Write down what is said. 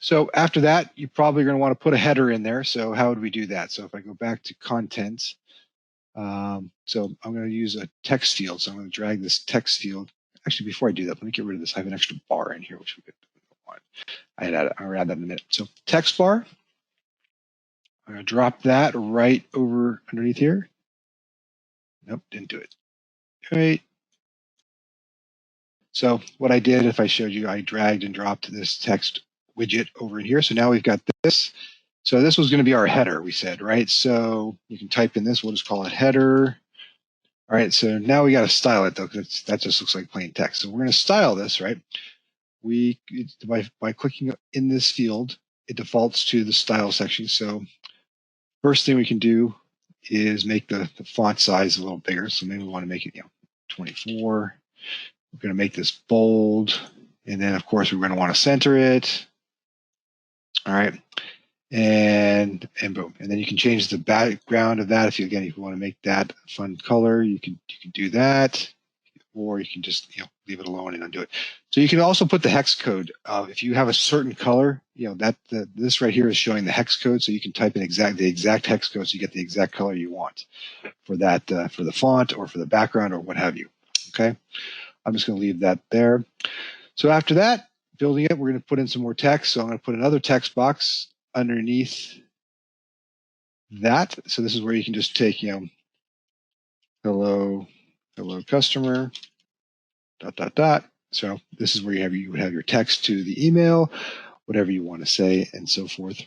So after that, you're probably going to want to put a header in there. So how would we do that? So if I go back to content, so I'm going to use a text field. So I'm going to drag this text field. Actually, before I do that, let me get rid of this. I have an extra bar in here, which we could want. I'll add that in a minute. So text bar, I'm going to drop that right over underneath here. Nope, didn't do it. All right. So what I did, if I showed you, I dragged and dropped this text widget over in here. So now we've got this. So this was going to be our header, we said, right? So you can type in this. We'll just call it header. All right. So now we got to style it though, because that just looks like plain text. So we're going to style this, right? By clicking in this field, it defaults to the style section. So first thing we can do is make the font size a little bigger. So maybe we want to make it 24. We're going to make this bold. And then, of course, we're going to want to center it. All right. And boom. And then you can change the background of that. If you want to make that a fun color, you can do that. Or you can just leave it alone and undo it. So you can also put the hex code. If you have a certain color, this right here is showing the hex code. So you can type in the exact hex code so you get the exact color you want for that, for the font or for the background or what have you. Okay. I'm just going to leave that there. So after that, building it, we're going to put in some more text. So I'm going to put another text box underneath that. So this is where you can just take, hello customer, ... So this is where you would have your text to the email, whatever you want to say, and so forth.